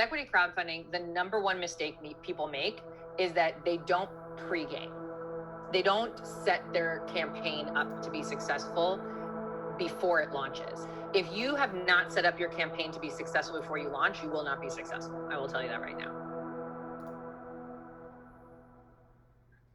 with equity crowdfunding, the number one mistake people make is that they don't pregame. They don't set their campaign up to be successful before it launches. If you have not set up your campaign to be successful before you launch, you will not be successful. I will tell you that right now.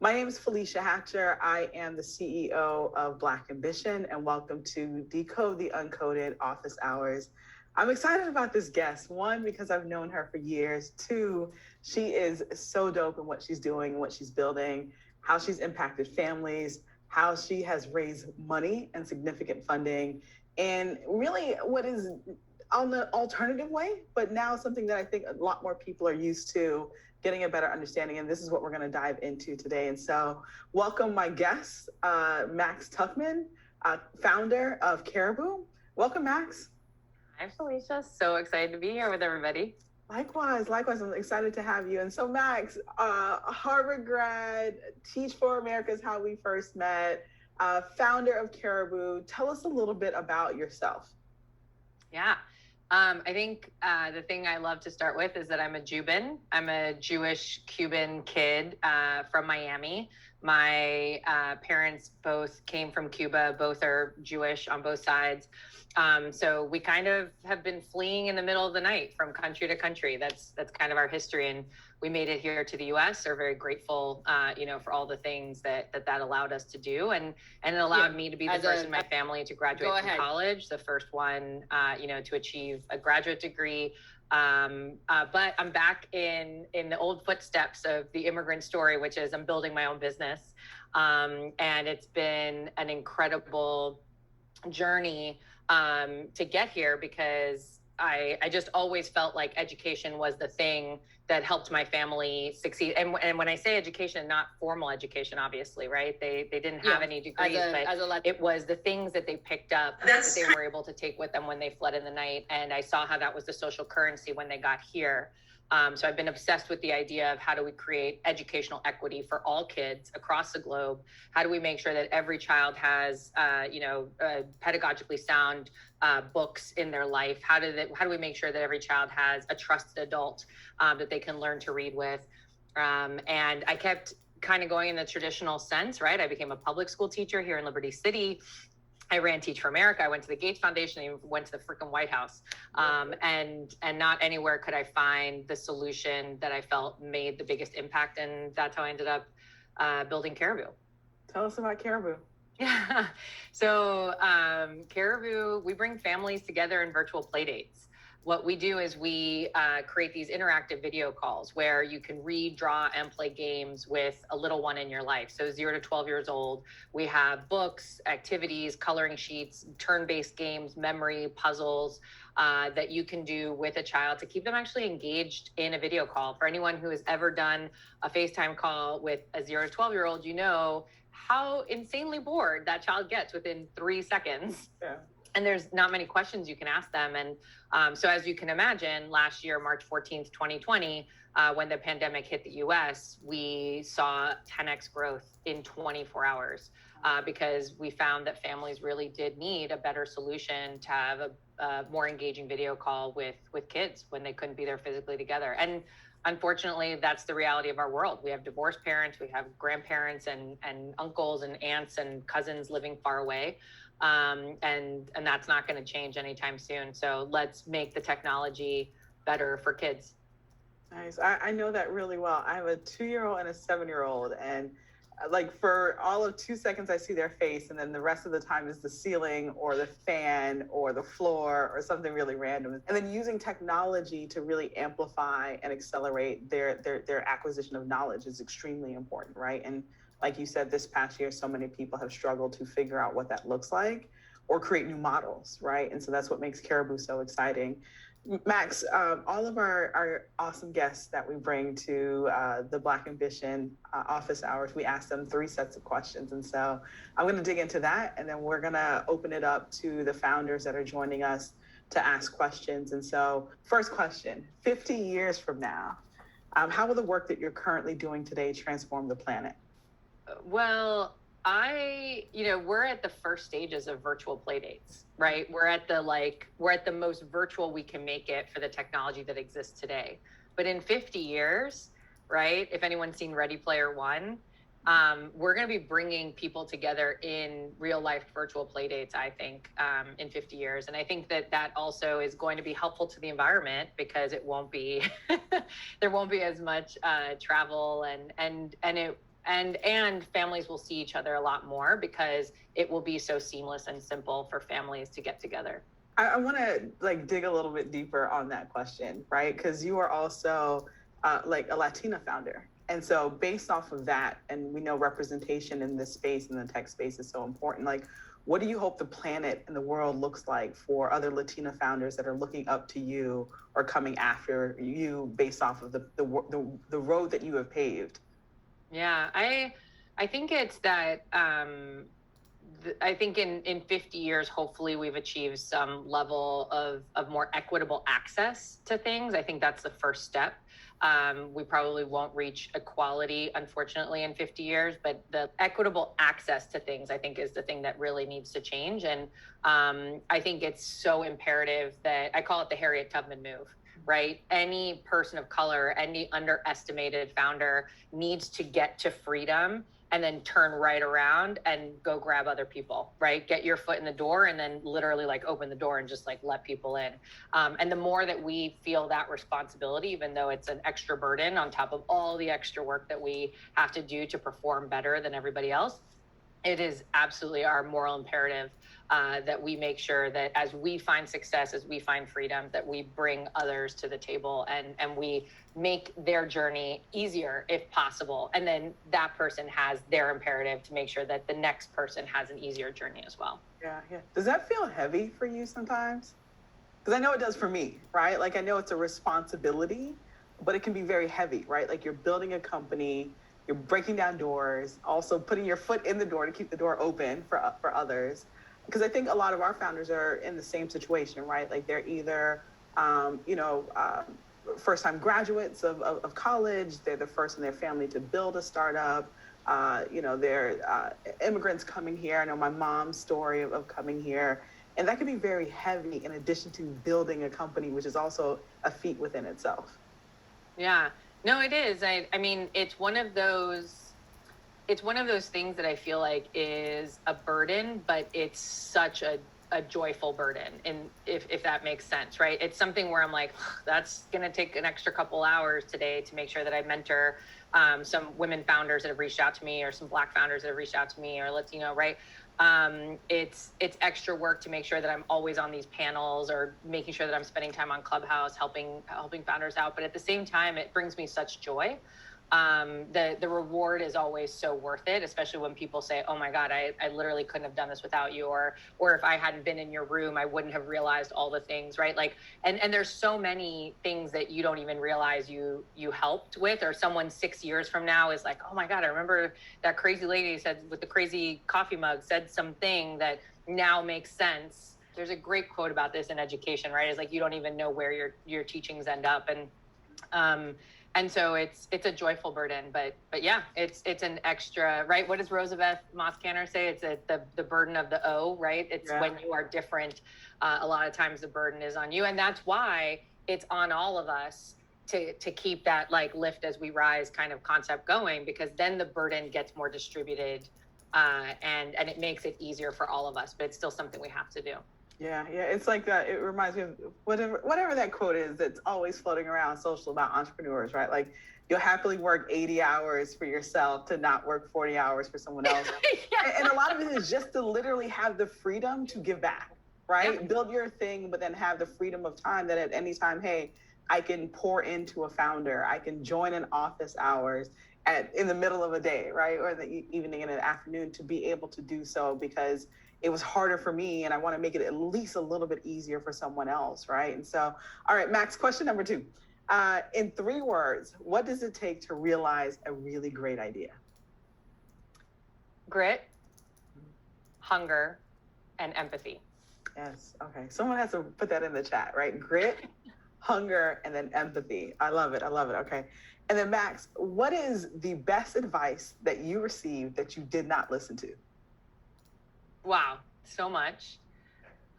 My name is Felicia Hatcher. I am the CEO of BlackAmbition, and welcome to Decode the Uncoded Office Hours. I'm excited about this guest. One, because I've known her for years. Two, she is so dope in what she's doing and what she's building, how she's impacted families, how she has raised money and significant funding, and really what is on the alternative way, but now something that I think a lot more people are used to, getting a better understanding. And this is what we're going to dive into today. And so welcome my guest, Maxeme Tuchman, founder of Caribu. Welcome, Max. Hi, Felicia. So excited to be here with everybody. Likewise. I'm excited to have you. And so Max, Harvard grad, Teach for America is how we first met, founder of Caribu. Tell us a little bit about yourself. Yeah. I think the thing I love to start with is that I'm a Cuban. I'm a Jewish Cuban kid from Miami. My parents both came from Cuba. Both are Jewish on both sides. So we kind of have been fleeing in the middle of the night from country to country. That's kind of our history. And we made it here to the U.S. Are very grateful, for all the things that allowed us to do. And it allowed me to be the first in my family to graduate from college, the first one, to achieve a graduate degree. But I'm back in the old footsteps of the immigrant story, which is I'm building my own business. And it's been an incredible journey to get here, because I just always felt like education was the thing that helped my family succeed. And when I say education, not formal education, obviously, right? They didn't have any degrees, but it was the things that they picked up that they were able to take with them when they fled in the night. And I saw how that was the social currency when they got here. So I've been obsessed with the idea of how do we create educational equity for all kids across the globe? How do we make sure that every child has, pedagogically sound books in their life? How do we make sure that every child has a trusted adult that they can learn to read with? And I kept kind of going in the traditional sense, right? I became a public school teacher here in Liberty City. I ran Teach for America. I went to the Gates Foundation. I even went to the freaking White House. And not anywhere could I find the solution that I felt made the biggest impact. And that's how I ended up building Caribu. Tell us about Caribu. Yeah. So Caribu, we bring families together in virtual play dates. What we do is we create these interactive video calls where you can read, draw, and play games with a little one in your life. So 0 to 12 years old, we have books, activities, coloring sheets, turn-based games, memory, puzzles that you can do with a child to keep them actually engaged in a video call. For anyone who has ever done a FaceTime call with a 0 to 12-year-old, you know how insanely bored that child gets within 3 seconds. Yeah. And there's not many questions you can ask them. And so as you can imagine, last year, March 14th, 2020, when the pandemic hit the US, we saw 10x growth in 24 hours because we found that families really did need a better solution to have a more engaging video call with kids when they couldn't be there physically together. And unfortunately, that's the reality of our world. We have divorced parents, we have grandparents and uncles and aunts and cousins living far away. And that's not going to change anytime soon. So let's make the technology better for kids. Nice. I know that really well. I have a 2-year-old and a 7-year-old, and like for all of 2 seconds, I see their face, and then the rest of the time is the ceiling or the fan or the floor or something really random. And then using technology to really amplify and accelerate their acquisition of knowledge is extremely important, right? And like you said, this past year, so many people have struggled to figure out what that looks like or create new models, right? And so that's what makes Caribu so exciting. Max, all of our awesome guests that we bring to the BlackAmbition office hours, we ask them 3 sets of questions. And so I'm going to dig into that, and then we're going to open it up to the founders that are joining us to ask questions. And so first question, 50 years from now, how will the work that you're currently doing today transform the planet? Well, we're at the first stages of virtual play dates, right? We're at the most virtual we can make it for the technology that exists today. But in 50 years, right? If anyone's seen Ready Player One, we're going to be bringing people together in real life virtual play dates, I think, in 50 years. And I think that also is going to be helpful to the environment because it won't be, there won't be as much travel and families will see each other a lot more because it will be so seamless and simple for families to get together. I want to dig a little bit deeper on that question, right? Because you are also a Latina founder. And so based off of that, and we know representation in this space, in the tech space, is so important. What do you hope the planet and the world looks like for other Latina founders that are looking up to you or coming after you based off of the road that you have paved? Yeah, I think it's that I think in 50 years, hopefully we've achieved some level of more equitable access to things. I think that's the first step. We probably won't reach equality, unfortunately, in 50 years, but the equitable access to things, I think, is the thing that really needs to change. And I think it's so imperative that I call it the Harriet Tubman move. Right? Any person of color, any underestimated founder needs to get to freedom and then turn right around and go grab other people, right? Get your foot in the door and then literally open the door and just let people in. And the more that we feel that responsibility, even though it's an extra burden on top of all the extra work that we have to do to perform better than everybody else, it is absolutely our moral imperative that we make sure that as we find success, as we find freedom, that we bring others to the table and we make their journey easier if possible. And then that person has their imperative to make sure that the next person has an easier journey as well. Yeah. Does that feel heavy for you sometimes? Because I know it does for me, right? I know it's a responsibility, but it can be very heavy, right? You're building a company, you're breaking down doors, also putting your foot in the door to keep the door open for others. Because I think a lot of our founders are in the same situation, right? They're either, first-time graduates of college. They're the first in their family to build a startup. They're immigrants coming here. I know my mom's story of coming here. And that can be very heavy in addition to building a company, which is also a feat within itself. Yeah, no, it is. I mean, it's one of those things that I feel like is a burden, but it's such a joyful burden. And if that makes sense, right? It's something where I'm that's going to take an extra couple hours today to make sure that I mentor some women founders that have reached out to me or some Black founders that have reached out to me or Latino, right? It's extra work to make sure that I'm always on these panels or making sure that I'm spending time on Clubhouse, helping founders out. But at the same time, it brings me such joy. The reward is always so worth it, especially when people say, oh my God, I literally couldn't have done this without you. Or if I hadn't been in your room, I wouldn't have realized all the things, right? And there's so many things that you don't even realize you helped with, or someone 6 years from now is oh my God, I remember that crazy lady said with the crazy coffee mug said something that now makes sense. There's a great quote about this in education, right? It's you don't even know where your teachings end up. And so it's a joyful burden, but yeah, it's an extra, right? What does Roosevelt Moss-Canner say? It's the burden of the O, right? It's when you are different, a lot of times the burden is on you. And that's why it's on all of us to keep that lift as we rise kind of concept going, because then the burden gets more distributed and it makes it easier for all of us, but it's still something we have to do. Yeah. It's it reminds me of whatever that quote is that's always floating around social about entrepreneurs, right? You'll happily work 80 hours for yourself to not work 40 hours for someone else. Yeah. And a lot of it is just to literally have the freedom to give back, right? Yeah. Build your thing, but then have the freedom of time that at any time, hey, I can pour into a founder. I can join in office hours in the middle of a day, right? Or in the evening and the afternoon to be able to do so because it was harder for me and I want to make it at least a little bit easier for someone else, right? And so, all right, Max, question number 2. In 3 words, what does it take to realize a really great idea? Grit, hunger, and empathy. Yes. Okay. Someone has to put that in the chat, right? Grit, hunger, and then empathy. I love it. I love it. Okay. And then Max, what is the best advice that you received that you did not listen to? Wow, so much.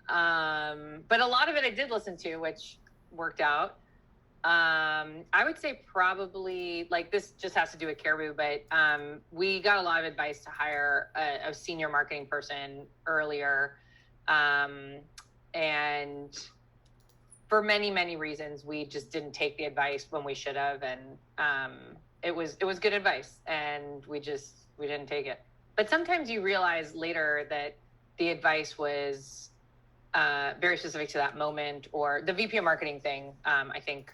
But a lot of it I did listen to, which worked out. I would say probably, like, this just has to do with Caribu, but we got a lot of advice to hire a senior marketing person earlier. And for many, many reasons, we just didn't take the advice when we should have. And it was good advice, and we didn't take it. But sometimes you realize later that the advice was very specific to that moment, or the VP of marketing thing, I think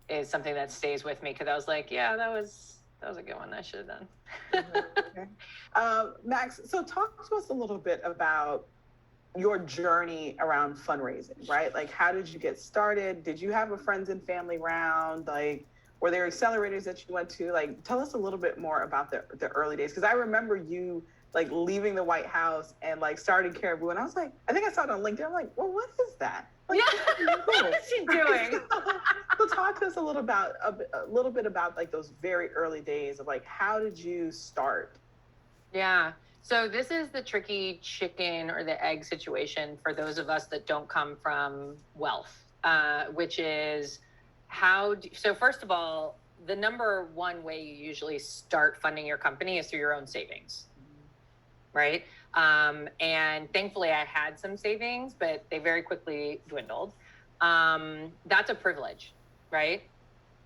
is something that stays with me, because I was like, yeah, that was a good one. I should have done. Okay. Max, so talk to us a little bit about your journey around fundraising, right? Like, how did you get started? Did you have a friends and family round? Like, were there accelerators that you went to? Like, tell us a little bit more about the early days. Because I remember you like leaving the White House and like starting Caribu, and I was like, I think I saw it on LinkedIn. I'm like, well, what is that? Like, yeah. What is she doing? So talk to us a little bit about like those very early days of like, how did you start? Yeah. So this is the tricky chicken or the egg situation for those of us that don't come from wealth, which is so first of all, the number one way you usually start funding your company is through your own savings, right? And thankfully I had some savings, but they very quickly dwindled. That's a privilege, right?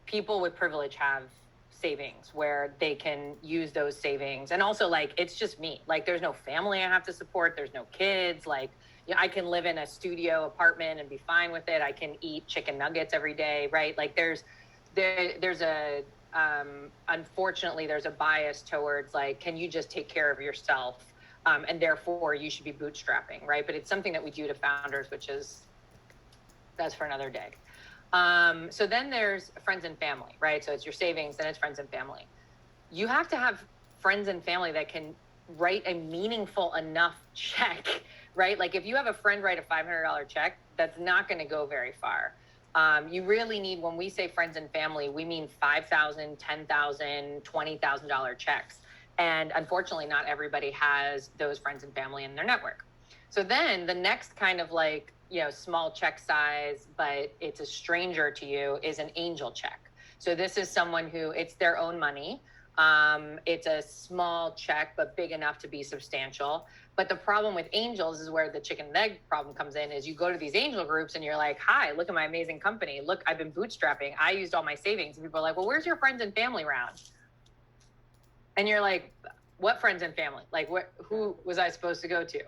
People with privilege have savings where they can use those savings. And also, like, it's just me. Like, there's no family I have to support. There's no kids. Like, you know, I can live in a studio apartment and be fine with it. I can eat chicken nuggets every day, right? Like, there's a, unfortunately, there's a bias towards, like, can you just take care of yourself? And therefore you should be bootstrapping, right? But it's something that we do to founders, that's for another day. So then there's friends and family, right? So it's your savings, then it's friends and family. You have to have friends and family that can write a meaningful enough check, right? Like, if you have a friend write a $500 check, that's not going to go very far. You really need, when we say friends and family, we mean $5,000, $10,000, $20,000 checks. And unfortunately, not everybody has those friends and family in their network. So then the next kind of, like, you know, small check size, but it's a stranger to you, is an angel check. So this is someone who, it's their own money. It's a small check, but big enough to be substantial. But the problem with angels is where the chicken and egg problem comes in, is you go to these angel groups and you're like, hi, look at my amazing company. Look, I've been bootstrapping. I used all my savings. And people are like, well, where's your friends and family round? And you're like, what friends and family? Like, who was I supposed to go to?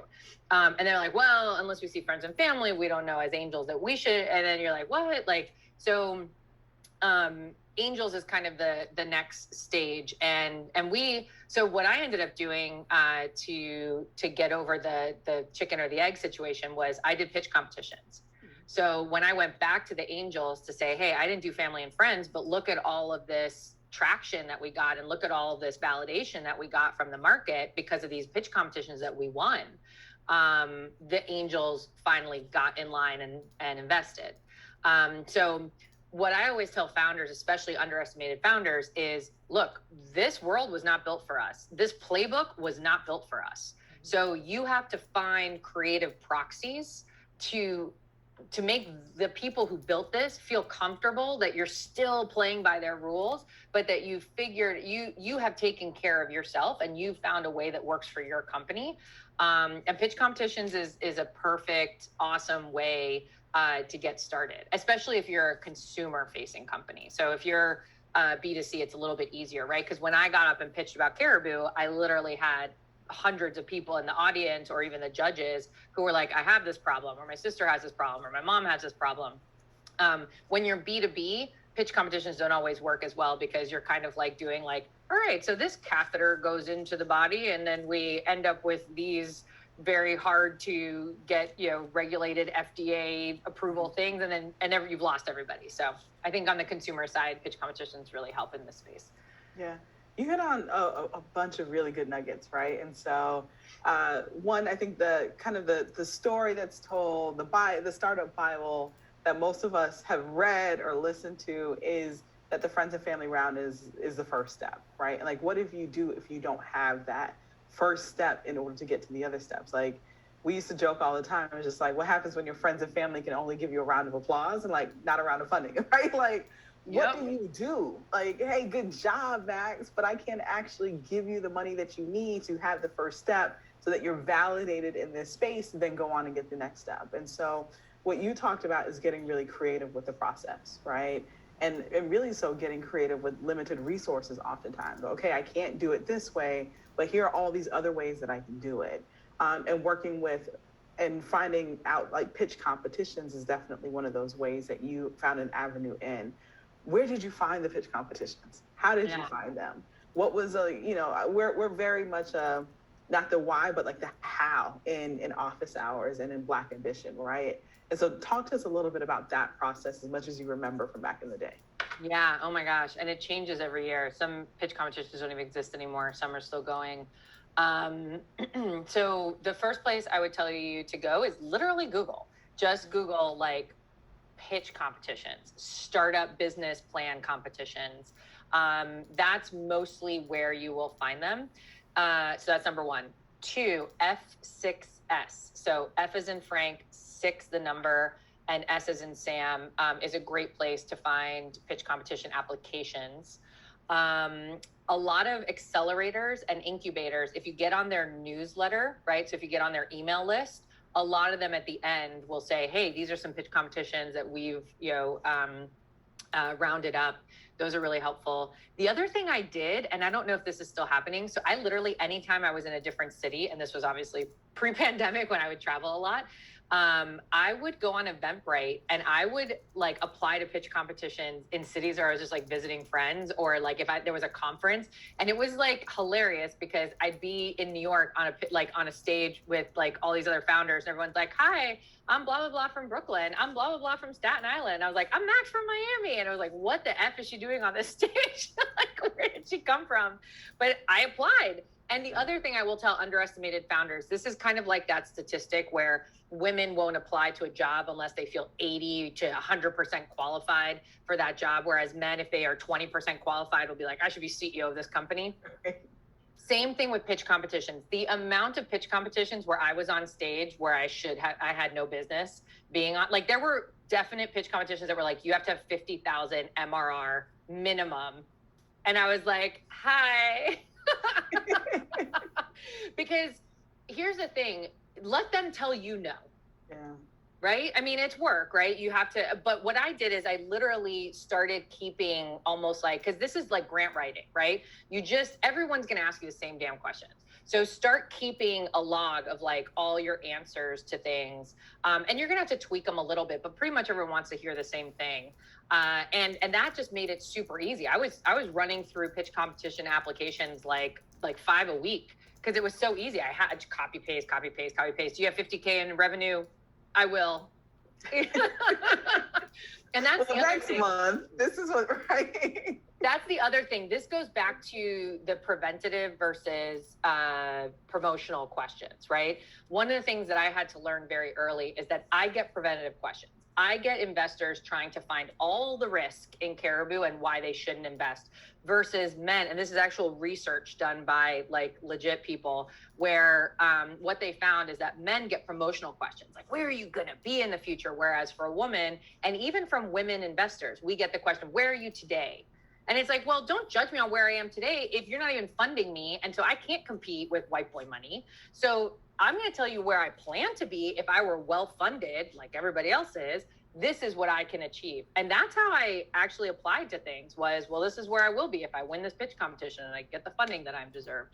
And they're like, well, unless we see friends and family, we don't know as angels that we should. And then you're like, what? Like, so angels is kind of the next stage. And so what I ended up doing to get over the chicken or the egg situation was I did pitch competitions. So when I went back to the angels to say, hey, I didn't do family and friends, but look at all of this traction that we got, and look at all of this validation that we got from the market because of these pitch competitions that we won. The angels finally got in line and invested. So what I always tell founders, especially underestimated founders, is, look, this world was not built for us. This playbook was not built for us. So you have to find creative proxies to make the people who built this feel comfortable that you're still playing by their rules, but that you figured you have taken care of yourself and you found a way that works for your company. And pitch competitions is a perfect, awesome way to get started, especially if you're a consumer facing company. So if you're B2C, it's a little bit easier, right? Because when I got up and pitched about Caribu, I literally had hundreds of people in the audience, or even the judges, who were like, I have this problem, or my sister has this problem, or my mom has this problem. When you're B2B, pitch competitions don't always work as well, because you're kind of like doing like, all right, so this catheter goes into the body, and then we end up with these very hard to get, regulated FDA approval things, and then you've lost everybody. So I think on the consumer side, pitch competitions really help in this space. Yeah. You hit on a bunch of really good nuggets, right? And so, one, I think the story that's told, the Startup Bible, that most of us have read or listened to is that the friends and family round is the first step, right? And like, what if you do if you don't have that first step in order to get to the other steps? Like, we used to joke all the time. It was just like, what happens when your friends and family can only give you a round of applause and like not a round of funding, right? Like, what do you do? Like, hey, good job, Max, but I can't actually give you the money that you need to have the first step so that you're validated in this space and then go on and get the next step. And so what you talked about is getting really creative with the process, right? And really so getting creative with limited resources oftentimes. Okay, I can't do it this way, but here are all these other ways that I can do it. And working with and finding out like pitch competitions is definitely one of those ways that you found an avenue in. Where did you find the pitch competitions? How did you find them? What was we're very much not the why, but like the how in office hours and in BlackAmbition, right? And so talk to us a little bit about that process as much as you remember from back in the day. Yeah. Oh my gosh. And it changes every year. Some pitch competitions don't even exist anymore. Some are still going. So the first place I would tell you to go is literally Google. Just Google like pitch competitions, startup business plan competitions. That's mostly where you will find them. So that's number one. Two, F6S. So F is in Frank, 6 the number, and S is in Sam, is a great place to find pitch competition applications. A lot of accelerators and incubators, if you get on their newsletter, right? So if you get on their email list, a lot of them at the end will say, hey, these are some pitch competitions that we've, rounded up. Those are really helpful. The other thing I did, and I don't know if this is still happening. So I literally, anytime I was in a different city, and this was obviously pre-pandemic when I would travel a lot, I would go on Eventbrite and I would like apply to pitch competitions in cities where I was just like visiting friends, or like if there was a conference, and it was like hilarious because I'd be in New York on a stage with like all these other founders, and everyone's like, hi, I'm blah, blah, blah from Brooklyn. I'm blah, blah, blah from Staten Island. I was like, I'm Max from Miami. And I was like, what the F is she doing on this stage? Like, where did she come from? But I applied. And the other thing I will tell underestimated founders, this is kind of like that statistic where women won't apply to a job unless they feel 80 to 100% qualified for that job. Whereas men, if they are 20% qualified, will be like, I should be CEO of this company. Same thing with pitch competitions. The amount of pitch competitions where I was on stage where I had no business being on, like there were definite pitch competitions that were like, you have to have 50,000 MRR minimum. And I was like, hi. Because here's the thing, let them tell you no. Yeah. Right? I mean, it's work, right? You have to, but what I did is I literally started keeping almost like, because this is like grant writing, right? Everyone's going to ask you the same damn questions. So start keeping a log of like all your answers to things. And you're going to have to tweak them a little bit, but pretty much everyone wants to hear the same thing. And that just made it super easy. I was running through pitch competition applications like 5 a week because it was so easy. I had to copy paste. Do you have 50K in revenue? I will. And that's the other thing. Month. This is what, right? That's the other thing. This goes back to the preventative versus promotional questions, right? One of the things that I had to learn very early is that I get preventative questions. I get investors trying to find all the risk in Caribu and why they shouldn't invest versus men. And this is actual research done by like legit people where what they found is that men get promotional questions like, where are you going to be in the future? Whereas for a woman, and even from women investors, we get the question, where are you today? And it's like, well, don't judge me on where I am today if you're not even funding me. And so I can't compete with white boy money. So I'm going to tell you where I plan to be if I were well-funded like everybody else is. This is what I can achieve. And that's how I actually applied to things was, well, this is where I will be if I win this pitch competition and I get the funding that I'm deserved.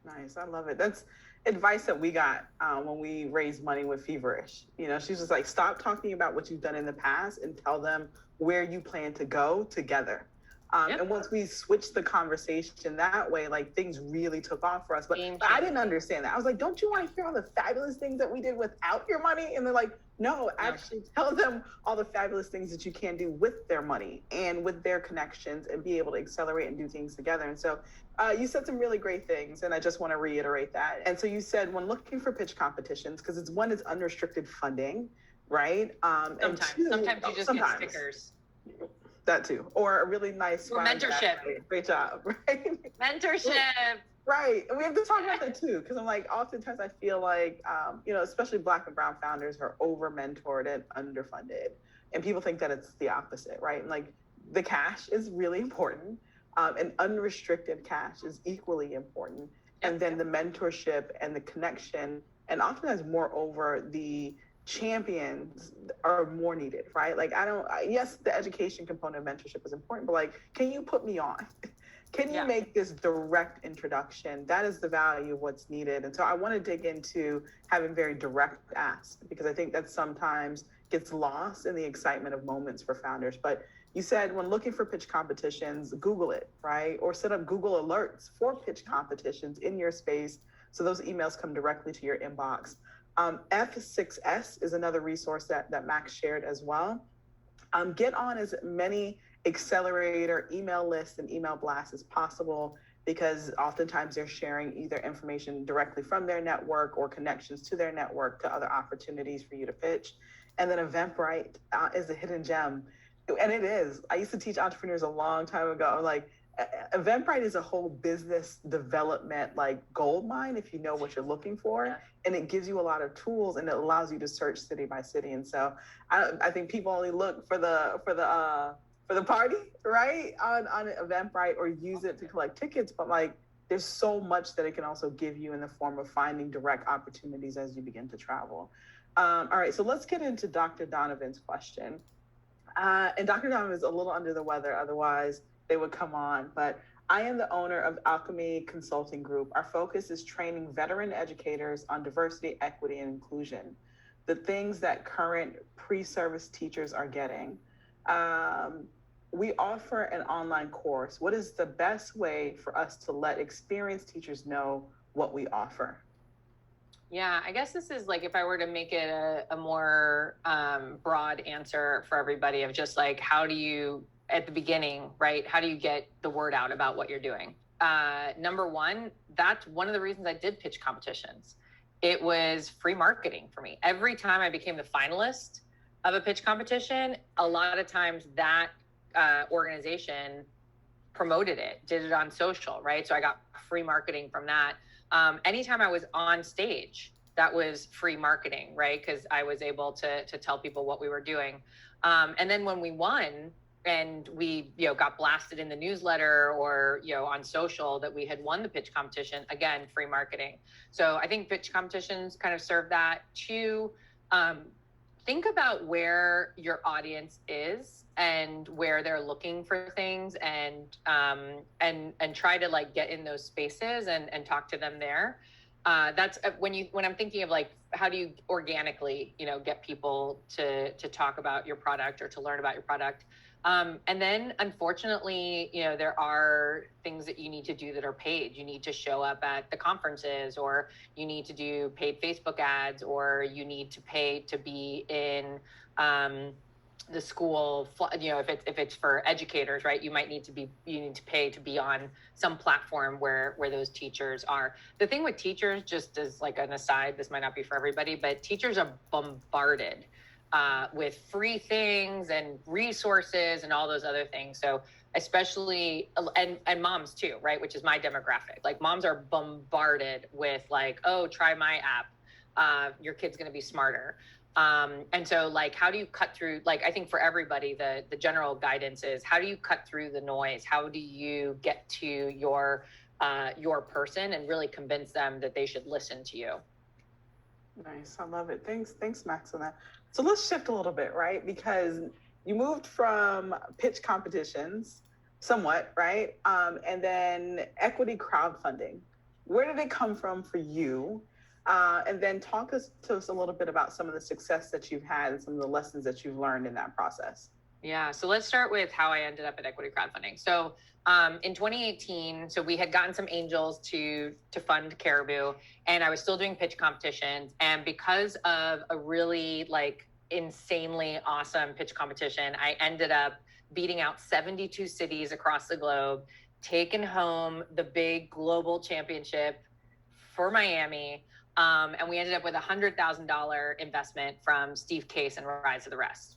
Nice. I love it. That's advice that we got when we raised money with Feverish. She's just like, stop talking about what you've done in the past and tell them where you plan to go together. Yep. And once we switched the conversation that way, like things really took off for us. But I didn't understand that. I was like, don't you want to hear all the fabulous things that we did without your money? And they're like, no, actually tell them all the fabulous things that you can do with their money and with their connections and be able to accelerate and do things together. And so you said some really great things, and I just want to reiterate that. And so you said when looking for pitch competitions, because it's unrestricted funding, right? Sometimes, sometimes you just get stickers. That too, or a really nice or mentorship. Great job, right? Mentorship. Right. And we have to talk about that too, because I'm like, oftentimes I feel like, especially Black and Brown founders are over mentored and underfunded. And people think that it's the opposite, right? And like the cash is really important. And unrestricted cash is equally important. And then the mentorship and the connection, and oftentimes moreover, the champions are more needed, right? Like yes, the education component of mentorship is important, but like, can you put me on? Can you make this direct introduction? That is the value of what's needed. And so I want to dig into having very direct asks, because I think that sometimes gets lost in the excitement of moments for founders. But you said when looking for pitch competitions, Google it, right? Or set up Google alerts for pitch competitions in your space, so those emails come directly to your inbox. F6S is another resource that Max shared as well. Get on as many accelerator email lists and email blasts as possible, because oftentimes they're sharing either information directly from their network or connections to their network to other opportunities for you to pitch. And then Eventbrite is a hidden gem. And it is. I used to teach entrepreneurs a long time ago. Like, Eventbrite is a whole business development like gold mine if you know what you're looking for, and it gives you a lot of tools and it allows you to search city by city. And so I think people only look for the party, right, on Eventbrite, or use it to collect tickets, but like there's so much that it can also give you in the form of finding direct opportunities as you begin to travel. All right, so let's get into Dr. Donovan's question. And Dr. Donovan is a little under the weather, otherwise they would come on, but I am the owner of Alchemy Consulting Group. Our focus is training veteran educators on diversity, equity, and inclusion, the things that current pre-service teachers are getting. We offer an online course. What is the best way for us to let experienced teachers know what we offer? Yeah, I guess this is like, if I were to make it a more broad answer for everybody of just like, how do you, at the beginning, right? How do you get the word out about what you're doing? Number one, that's one of the reasons I did pitch competitions. It was free marketing for me. Every time I became the finalist of a pitch competition, a lot of times that organization promoted it, did it on social, right? So I got free marketing from that. Anytime I was on stage, that was free marketing, right? Because I was able to tell people what we were doing. And then when we won, and we, got blasted in the newsletter or, on social that we had won the pitch competition, again, free marketing. So I think pitch competitions kind of serve that. Two, think about where your audience is and where they're looking for things, and try to like get in those spaces and talk to them there. That's when I'm thinking of like, how do you organically, get people to talk about your product or to learn about your product. And then unfortunately, there are things that you need to do that are paid. You need to show up at the conferences, or you need to do paid Facebook ads, or you need to pay to be in the school. If it's for educators, right? You need to pay to be on some platform where those teachers are. The thing with teachers, just as like an aside, this might not be for everybody, but teachers are bombarded with free things and resources and all those other things. So especially, and moms too, right? Which is my demographic. Like, moms are bombarded with like, oh, try my app. Your kid's going to be smarter. And so like, how do you cut through, like, I think for everybody, the general guidance is, how do you cut through the noise? How do you get to your person and really convince them that they should listen to you? Nice. I love it. Thanks, Max, on that. So let's shift a little bit, right? Because you moved from pitch competitions somewhat, right? And then equity crowdfunding. Where did it come from for you? And then talk to us a little bit about some of the success that you've had and some of the lessons that you've learned in that process. Yeah. So let's start with how I ended up at equity crowdfunding. So in 2018, so we had gotten some angels to fund Caribu, and I was still doing pitch competitions. And because of a really like insanely awesome pitch competition, I ended up beating out 72 cities across the globe, taking home the big global championship for Miami. And we ended up with a $100,000 investment from Steve Case and Rise of the Rest.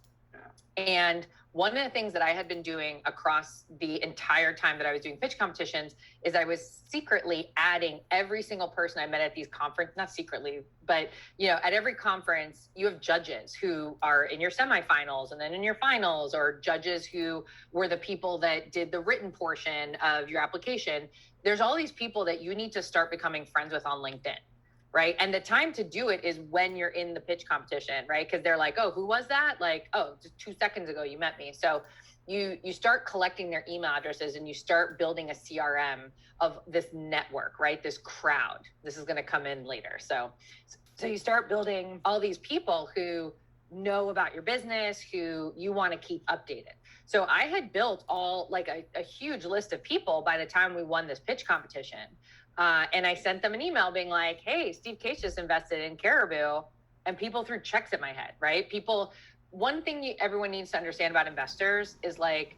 And one of the things that I had been doing across the entire time that I was doing pitch competitions is I was secretly adding every single person I met at these conferences, not secretly, but at every conference, you have judges who are in your semifinals and then in your finals, or judges who were the people that did the written portion of your application. There's all these people that you need to start becoming friends with on LinkedIn. Right. And the time to do it is when you're in the pitch competition, right? Because they're like, oh, who was that? Like, oh, just 2 seconds ago, you met me. So you start collecting their email addresses and you start building a CRM of this network, right? This crowd. This is going to come in later. So you start building all these people who know about your business, who you want to keep updated. So I had built all like a huge list of people by the time we won this pitch competition. And I sent them an email being like, hey, Steve Case just invested in Caribu, and people threw checks at my head, right? One thing everyone needs to understand about investors is like,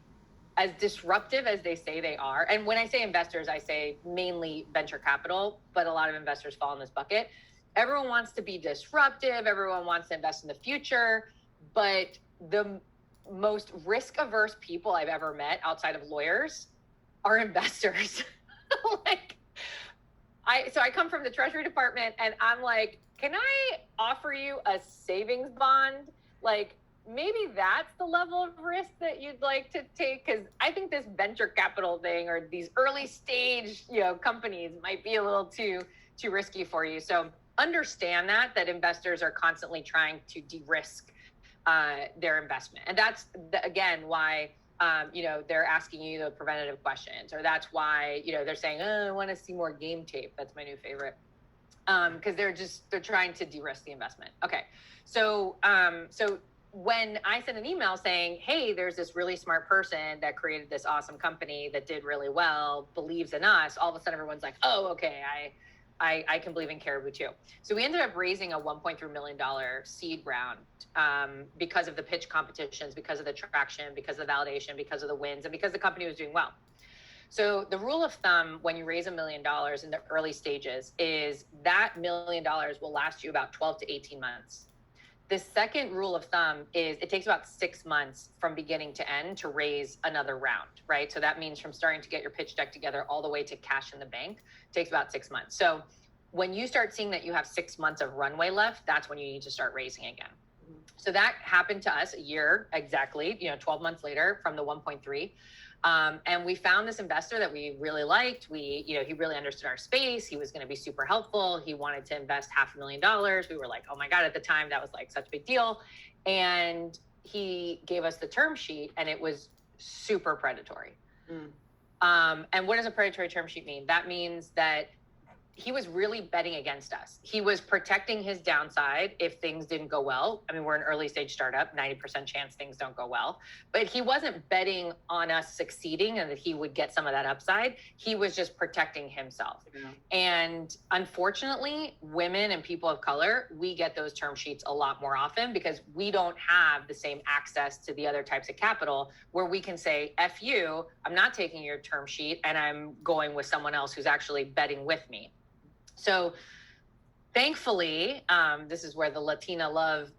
as disruptive as they say they are. And when I say investors, I say mainly venture capital, but a lot of investors fall in this bucket. Everyone wants to be disruptive. Everyone wants to invest in the future, but the most risk averse people I've ever met outside of lawyers are investors. So I come from the Treasury Department and I'm like, can I offer you a savings bond? Like, maybe that's the level of risk that you'd like to take. Cause I think this venture capital thing or these early stage, companies might be a little too risky for you. So understand that investors are constantly trying to de-risk their investment. And that's again, why they're asking you the preventative questions, or that's why, they're saying, oh, I want to see more game tape. That's my new favorite. Because they're trying to de-risk the investment. Okay. So when I sent an email saying, hey, there's this really smart person that created this awesome company that did really well, believes in us, all of a sudden everyone's like, oh, okay, I can believe in Caribu too. So we ended up raising a $1.3 million seed round because of the pitch competitions, because of the traction, because of the validation, because of the wins, and because the company was doing well. So the rule of thumb when you raise $1 million in the early stages is that $1 million will last you about 12 to 18 months. The second rule of thumb is it takes about 6 months from beginning to end to raise another round, right? So that means from starting to get your pitch deck together all the way to cash in the bank takes about 6 months. So when you start seeing that you have 6 months of runway left, that's when you need to start raising again. So that happened to us a year exactly, 12 months later from the 1.3. And we found this investor that we really liked. He really understood our space. He was going to be super helpful. He wanted to invest $500,000. We were like, oh my God, at the time that was like such a big deal. And he gave us the term sheet and it was super predatory. And what does a predatory term sheet mean? That means that he was really betting against us. He was protecting his downside if things didn't go well. I mean, we're an early stage startup, 90% chance things don't go well, but he wasn't betting on us succeeding and that he would get some of that upside. He was just protecting himself. Yeah. And unfortunately, women and people of color, we get those term sheets a lot more often because we don't have the same access to the other types of capital where we can say, F you, I'm not taking your term sheet and I'm going with someone else who's actually betting with me. So thankfully, this is where the Latina love,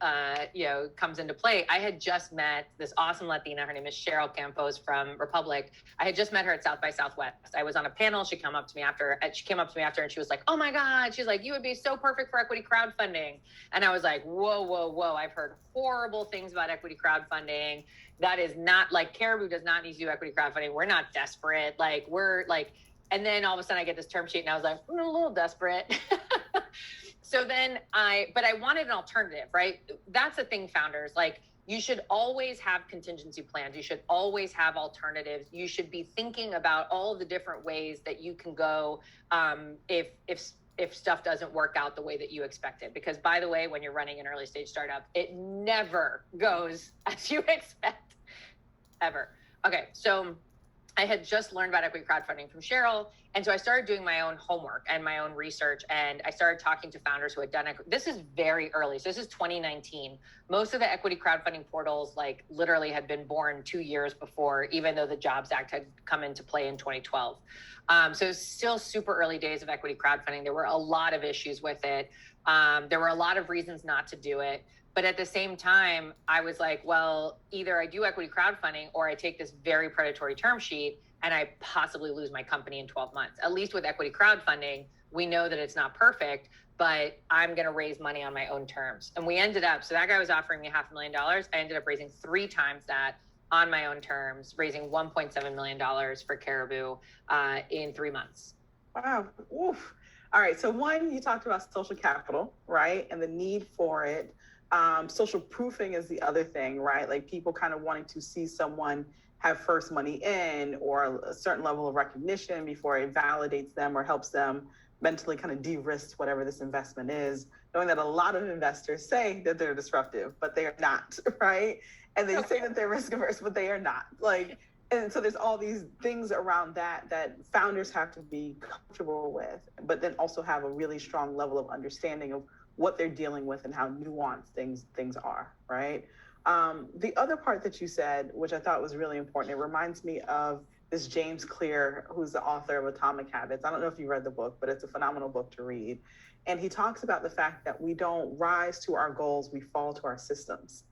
comes into play. I had just met this awesome Latina. Her name is Cheryl Campos from Republic. I had just met her at South by Southwest. I was on a panel. She came up to me after and she was like, oh my God. She's like, you would be so perfect for equity crowdfunding. And I was like, whoa. I've heard horrible things about equity crowdfunding. That is not like Caribu does not need to do equity crowdfunding. We're not desperate. And then all of a sudden I get this term sheet and I was like, I'm a little desperate. So then but I wanted an alternative, right? That's the thing, founders, like you should always have contingency plans. You should always have alternatives. You should be thinking about all the different ways that you can go if stuff doesn't work out the way that you expected. Because by the way, when you're running an early stage startup, it never goes as you expect, ever. Okay, so I had just learned about equity crowdfunding from Cheryl. And so I started doing my own homework and my own research. And I started talking to founders who had done it. This is very early. So this is 2019. Most of the equity crowdfunding portals literally had been born 2 years before, even though the Jobs Act had come into play in 2012. So it's still super early days of equity crowdfunding. There were a lot of issues with it. There were a lot of reasons not to do it. But at the same time, I was like, well, either I do equity crowdfunding or I take this very predatory term sheet and I possibly lose my company in 12 months. At least with equity crowdfunding, we know that it's not perfect, but I'm going to raise money on my own terms. And we ended up, so that guy was offering me $500,000. I ended up raising 3 times that on my own terms, raising $1.7 million for Caribu in 3 months. Wow. Oof. All right. So one, you talked about social capital, right? And the need for it. Social proofing is the other thing, right? Like people kind of wanting to see someone have first money in or a certain level of recognition before it validates them or helps them mentally kind of de-risk whatever this investment is, knowing that a lot of investors say that they're disruptive, but they are not, right? And they say that they're risk averse, but they are not. Like, and so there's all these things around that founders have to be comfortable with, but then also have a really strong level of understanding of what they're dealing with and how nuanced things are, right? The other part that you said, which I thought was really important, it reminds me of this James Clear, who's the author of Atomic Habits. I don't know if you read the book, but it's a phenomenal book to read. And he talks about the fact that we don't rise to our goals, we fall to our systems.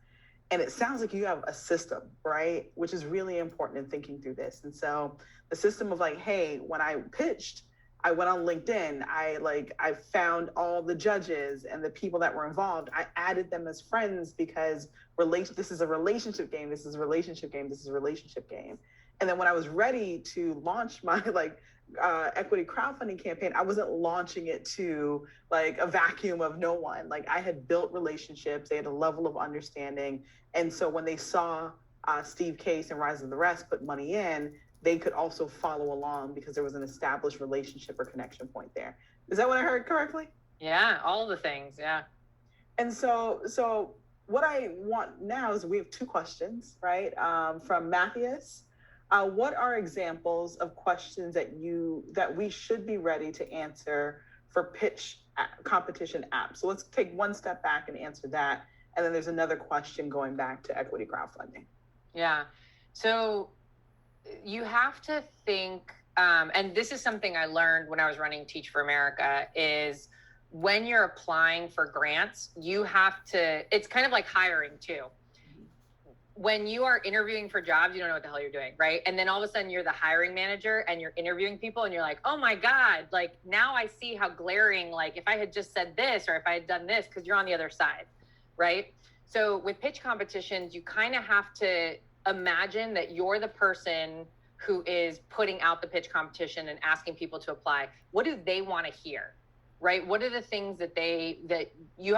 And it sounds like you have a system, right? Which is really important in thinking through this. And so the system of like, hey, when I pitched, I went on LinkedIn, I found all the judges and the people that were involved. I added them as friends because this is a relationship game. This is a relationship game. This is a relationship game. And then when I was ready to launch my equity crowdfunding campaign, I wasn't launching it to like a vacuum of no one. Like I had built relationships, they had a level of understanding. And so when they saw Steve Case and Rise of the Rest put money in, they could also follow along because there was an established relationship or connection point there. Is that what I heard correctly? Yeah, all the things, yeah. And so what I want now is we have 2 questions, right? From Matthias. What are examples of questions that we should be ready to answer for pitch competition apps? So let's take one step back and answer that. And then there's another question going back to equity crowdfunding. Yeah. So you have to think, and this is something I learned when I was running Teach for America, is when you're applying for grants, you have to, it's kind of like hiring too. When you are interviewing for jobs, you don't know what the hell you're doing, right? And then all of a sudden you're the hiring manager and you're interviewing people and you're like, oh my God, like now I see how glaring, like if I had just said this or if I had done this, because you're on the other side, right? So with pitch competitions, you kind of have to imagine that you're the person who is putting out the pitch competition and asking people to apply. What do they want to hear, right? What are the things that you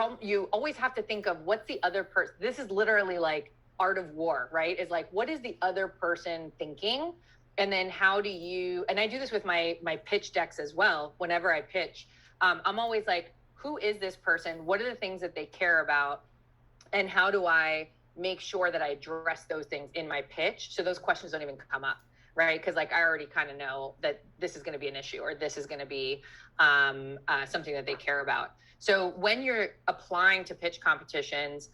always have to think of? What's the other person? This is literally like art of war, right? Is like, what is the other person thinking? And then how do you, and I do this with my pitch decks as well. Whenever I pitch, I'm always like, who is this person? What are the things that they care about? And how do I make sure that I address those things in my pitch so those questions don't even come up, right? Because like I already kind of know that this is going to be an issue or this is going to be something that they care about. So when you're applying to pitch competitions,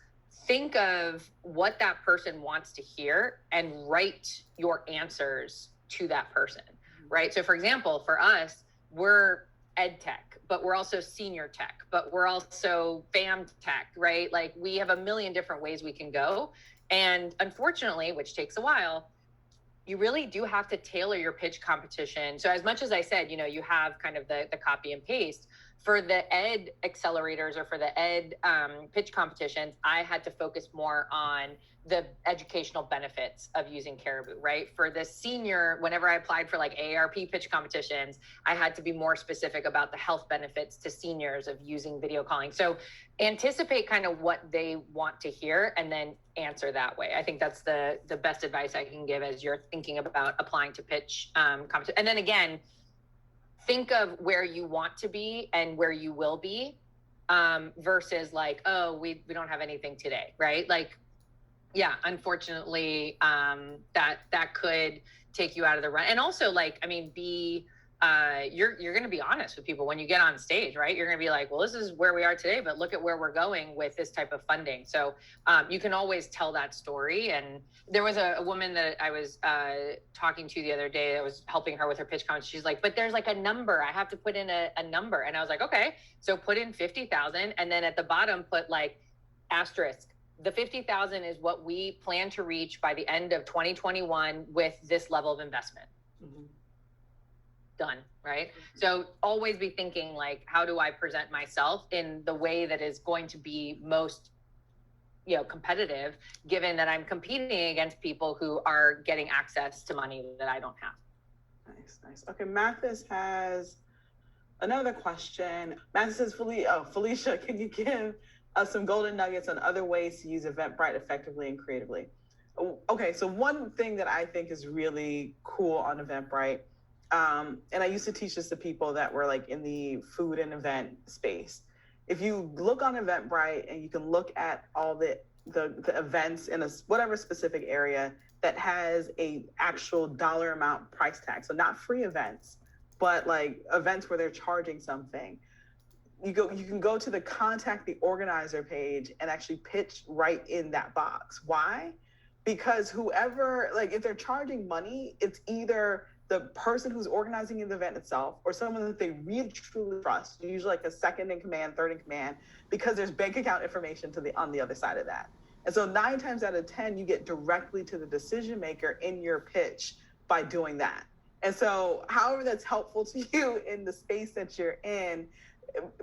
think of what that person wants to hear and write your answers to that person, right? So for example, for us, we're ed tech, but we're also senior tech, but we're also fam tech, right? Like we have a million different ways we can go. And unfortunately, which takes a while, you really do have to tailor your pitch competition. So as much as I said, you have kind of the copy and paste. For the ed accelerators or for the ed pitch competitions, I had to focus more on the educational benefits of using Caribu, right? For the senior, whenever I applied for like AARP pitch competitions, I had to be more specific about the health benefits to seniors of using video calling. So anticipate kind of what they want to hear and then answer that way. I think that's the best advice I can give as you're thinking about applying to pitch competition. And then again, think of where you want to be and where you will be versus like, oh, we don't have anything today, right? Like, yeah, unfortunately, that could take you out of the run. And also like, I mean, be you're going to be honest with people when you get on stage, right? You're going to be like, well, this is where we are today, but look at where we're going with this type of funding. So you can always tell that story. And there was a woman that I was talking to the other day that was helping her with her pitch comments. She's like, but there's like a number. I have to put in a number. And I was like, okay, so put in 50,000. And then at the bottom, put like asterisk. The 50,000 is what we plan to reach by the end of 2021 with this level of investment. Mm-hmm. Done, right? So always be thinking like, how do I present myself in the way that is going to be most, competitive, given that I'm competing against people who are getting access to money that I don't have. Nice. Okay, Mathis has another question. Mathis says, Felicia, can you give us some golden nuggets on other ways to use Eventbrite effectively and creatively? Okay, so one thing that I think is really cool on Eventbrite, and I used to teach this to people that were like in the food and event space. If you look on Eventbrite and you can look at all the events in whatever specific area that has a actual dollar amount price tag, so not free events, but like events where they're charging something, you can go to the contact the organizer page and actually pitch right in that box. Why? Because whoever, like if they're charging money, it's either the person who's organizing the event itself or someone that they really truly trust, usually like a second in command, third in command, because there's bank account information on the other side of that. And so 9 times out of 10, you get directly to the decision maker in your pitch by doing that. And so however that's helpful to you in the space that you're in,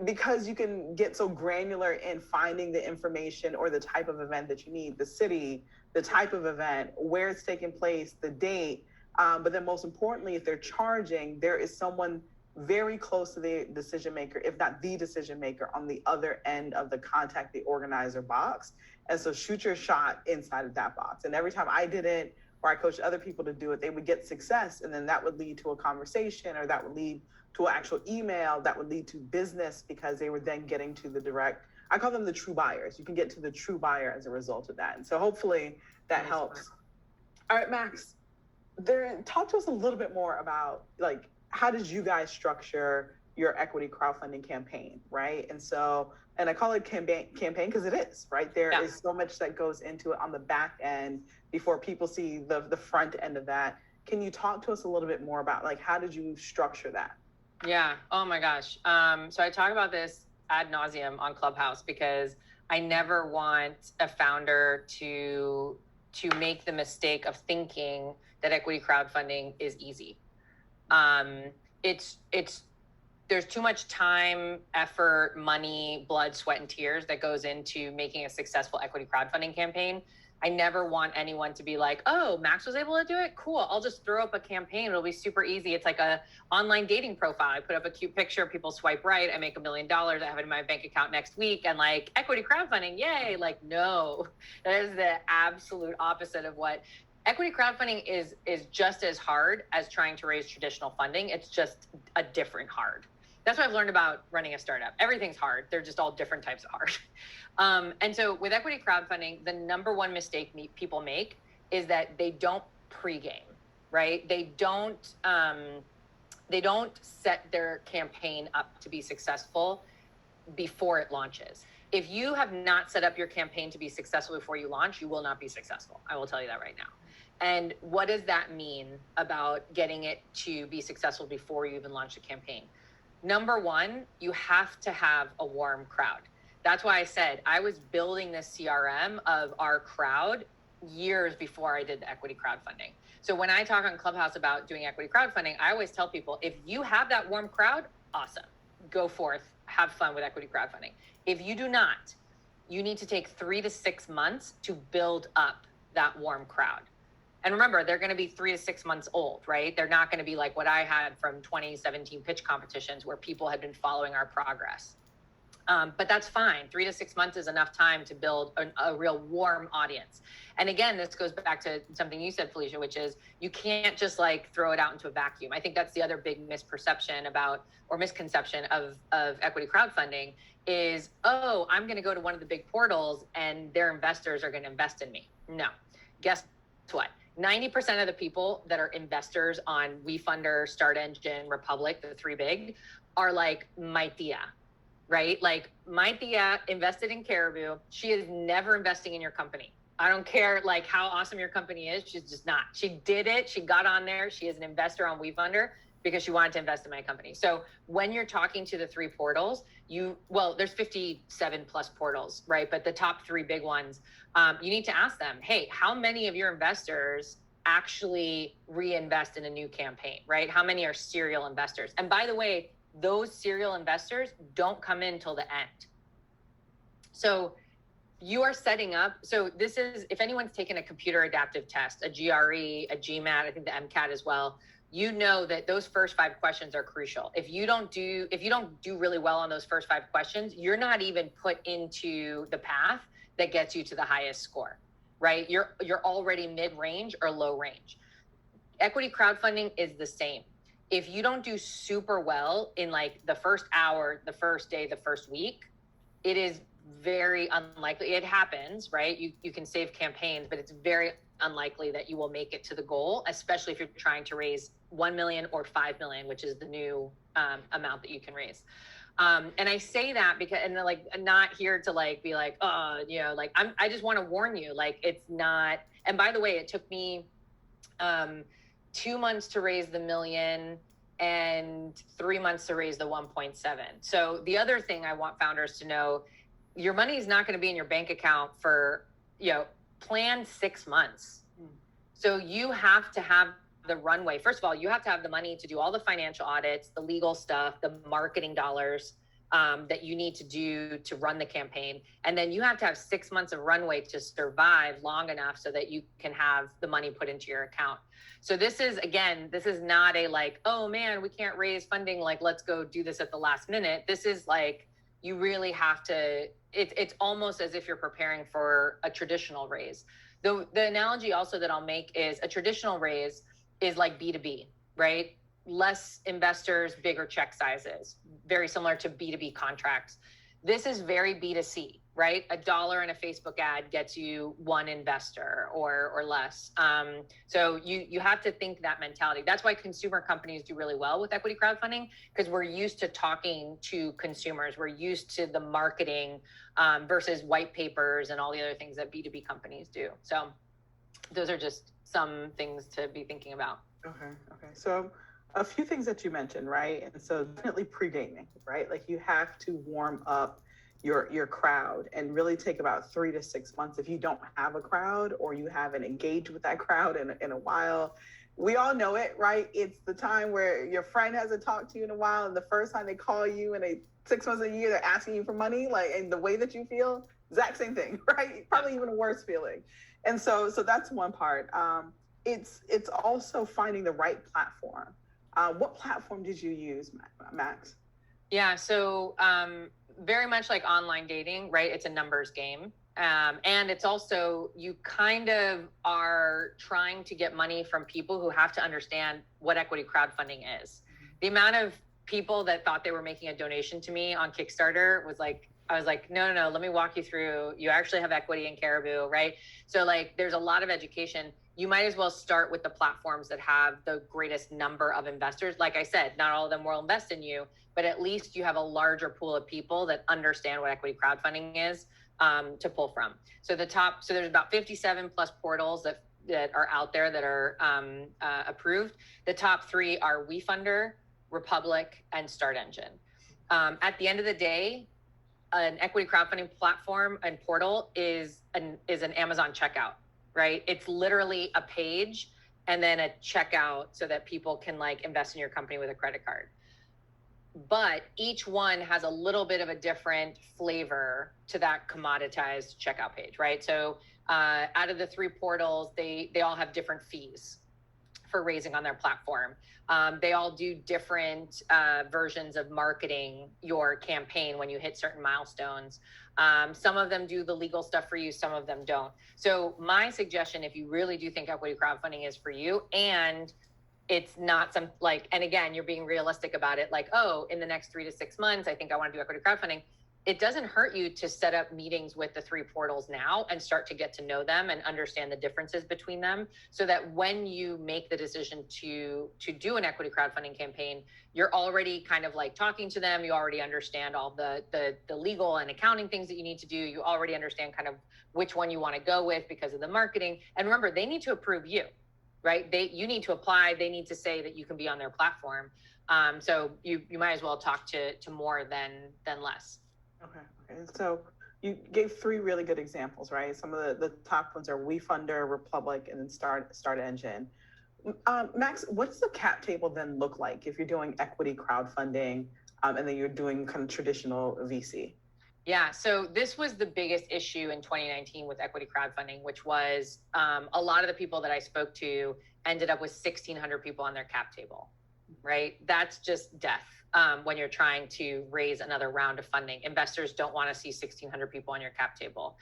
because you can get so granular in finding the information or the type of event that you need, the city, the type of event, where it's taking place, the date. But then most importantly, if they're charging, there is someone very close to the decision maker, if not the decision maker, on the other end of the contact the organizer box. And so shoot your shot inside of that box. And every time I did it, or I coached other people to do it, they would get success. And then that would lead to a conversation, or that would lead to an actual email, that would lead to business, because they were then getting to the direct, I call them the true buyers. You can get to the true buyer as a result of that. And so hopefully that helps. All right, Max, talk to us a little bit more about like, how did you guys structure your equity crowdfunding campaign, right? And so, and I call it campaign because it is, right? There is so much that goes into it on the back end before people see the front end of that. Can you talk to us a little bit more about like, how did you structure that? Yeah. Oh my gosh. So I talk about this ad nauseum on Clubhouse because I never want a founder to make the mistake of thinking that equity crowdfunding is easy. There's too much time, effort, money, blood, sweat, and tears that goes into making a successful equity crowdfunding campaign. I never want anyone to be like, oh, Max was able to do it? Cool. I'll just throw up a campaign. It'll be super easy. It's like a online dating profile. I put up a cute picture, people swipe right. I make $1 million. I have it in my bank account next week. And like equity crowdfunding, yay. Like, no, that is the absolute opposite of what equity crowdfunding is just as hard as trying to raise traditional funding. It's just a different hard. That's what I've learned about running a startup. Everything's hard. They're just all different types of hard. And so with equity crowdfunding, the number one mistake people make is that they don't pregame, right? They don't set their campaign up to be successful before it launches. If you have not set up your campaign to be successful before you launch, you will not be successful. I will tell you that right now. And what does that mean about getting it to be successful before you even launch a campaign? Number one, you have to have a warm crowd. That's why I said I was building this CRM of our crowd years before I did the equity crowdfunding. So when I talk on Clubhouse about doing equity crowdfunding, I always tell people, if you have that warm crowd, awesome. Go forth, have fun with equity crowdfunding. If you do not, you need to take 3 to 6 months to build up that warm crowd. And remember, they're going to be 3 to 6 months old, right? They're not going to be like what I had from 2017 pitch competitions where people had been following our progress. But that's fine. 3 to 6 months is enough time to build a real warm audience. And again, this goes back to something you said, Felicia, which is you can't just like throw it out into a vacuum. I think that's the other big misconception of equity crowdfunding is, oh, I'm going to go to one of the big portals and their investors are going to invest in me. No. Guess what? 90% of the people that are investors on WeFunder, Start Engine, Republic, the three big, are like my tia, right? Like my tia invested in Caribu. She is never investing in your company. I don't care like how awesome your company is. She's just not. She did it. She got on there. She is an investor on WeFunder because she wanted to invest in my company. So when you're talking to the three portals, there's 57 plus portals, right? But the top three big ones, you need to ask them, hey, how many of your investors actually reinvest in a new campaign, right? How many are serial investors? And by the way, those serial investors don't come in till the end. So you are setting up. So this is, if anyone's taken a computer adaptive test, a GRE, a GMAT, I think the MCAT as well, you know that those first 5 questions are crucial. If you don't do really well on those first 5 questions, you're not even put into the path that gets you to the highest score, right? You're already mid-range or low range. Equity crowdfunding is the same. If you don't do super well in like the first hour, the first day, the first week, it is very unlikely. It happens, right? You can save campaigns, but it's very unlikely that you will make it to the goal, especially if you're trying to raise 1 million or 5 million, which is the new amount that you can raise. And I say that because, and like, I'm not here to like be like, like I just want to warn you, like it's not. And by the way, it took me 2 months to raise the $1 million and 3 months to raise the 1.7. So the other thing I want founders to know, your money is not going to be in your bank account for, plan 6 months. So you have to have the runway. First of all, you have to have the money to do all the financial audits, the legal stuff, the marketing dollars that you need to do to run the campaign. And then you have to have 6 months of runway to survive long enough so that you can have the money put into your account. So this is not a like, oh man, we can't raise funding. Like, let's go do this at the last minute. This is like, you really have to, it's almost as if you're preparing for a traditional raise. The analogy also that I'll make is a traditional raise is like B2B, right? Less investors, bigger check sizes, very similar to B2B contracts. This is very B2C, right? $1 in a Facebook ad gets you 1 investor or less. So you have to think that mentality. That's why consumer companies do really well with equity crowdfunding, because we're used to talking to consumers. We're used to the marketing versus white papers and all the other things that B2B companies do. So those are just some things to be thinking about. Okay. So a few things that you mentioned, right? And so definitely pre-gaming, right? Like you have to warm up your crowd and really take about 3 to 6 months. If you don't have a crowd or you haven't engaged with that crowd in a while, we all know it, right? It's the time where your friend hasn't talked to you in a while, and the first time they call you and 6 months a year, they're asking you for money, like, and the way that you feel, exact same thing, right? Probably even a worse feeling. And so that's one part. It's also finding the right platform. What platform did you use, Max? Yeah, so very much like online dating, right? It's a numbers game. And it's also, you kind of are trying to get money from people who have to understand what equity crowdfunding is. The amount of people that thought they were making a donation to me on Kickstarter was like, I was like, no, let me walk you through. You actually have equity in Caribu, right? So like, there's a lot of education. You might as well start with the platforms that have the greatest number of investors. Like I said, not all of them will invest in you, but at least you have a larger pool of people that understand what equity crowdfunding is to pull from. So there's about 57 plus portals that are out there that are approved. The top 3 are WeFunder, Republic, and Start Engine. At the end of the day, an equity crowdfunding platform and portal is an Amazon checkout, right? It's literally a page and then a checkout so that people can like invest in your company with a credit card. But each one has a little bit of a different flavor to that commoditized checkout page, right? So out of the 3 portals, they all have different fees for raising on their platform. They all do different versions of marketing your campaign when you hit certain milestones. Some of them do the legal stuff for you, some of them don't. So my suggestion, if you really do think equity crowdfunding is for you, and it's not some like, and again, you're being realistic about it, like, oh, in the next 3 to 6 months, I think I want to do equity crowdfunding. it doesn't hurt you to set up meetings with the three portals now and start to get to know them and understand the differences between them, so that when you make the decision to do an equity crowdfunding campaign, you're already kind of like talking to them. You already understand all the legal and accounting things that you need to do. You already understand kind of which one you want to go with because of the marketing. And remember, they need to approve you, right? You need to apply. They need to say that you can be on their platform. So you might as well talk to more than less. Okay. So you gave three really good examples, right? Some of the top ones are WeFunder, Republic, and then Start Engine. Max, what's the cap table then look like if you're doing equity crowdfunding and then you're doing kind of traditional VC? Yeah, so this was the biggest issue in 2019 with equity crowdfunding, which was a lot of the people that I spoke to ended up with 1,600 people on their cap table, right? That's just death. When you're trying to raise another round of funding. Investors don't want to see 1,600 people on your cap table.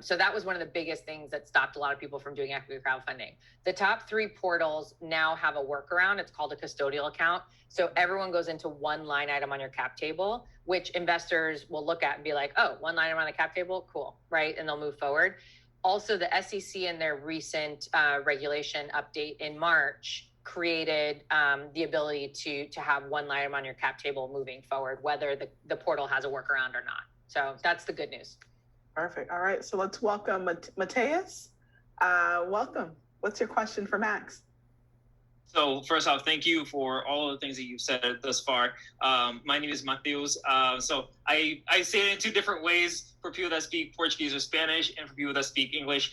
So that was one of the biggest things that stopped a lot of people from doing equity crowdfunding. The top three portals now have a workaround. It's called a custodial account. So everyone goes into one line item on your cap table, which investors will look at and be like, oh, one line item on the cap table, cool, right? And they'll move forward. Also, the SEC in their recent regulation update in March created the ability to have one line item on your cap table moving forward, whether the portal has a workaround or not. So that's the good news. Perfect. All right. So let's welcome Mateus. Welcome. What's your question for Max? So first off, thank you for all of the things that you've said thus far. My name is Mateus. So I say it in two different ways for people that speak Portuguese or Spanish and for people that speak English.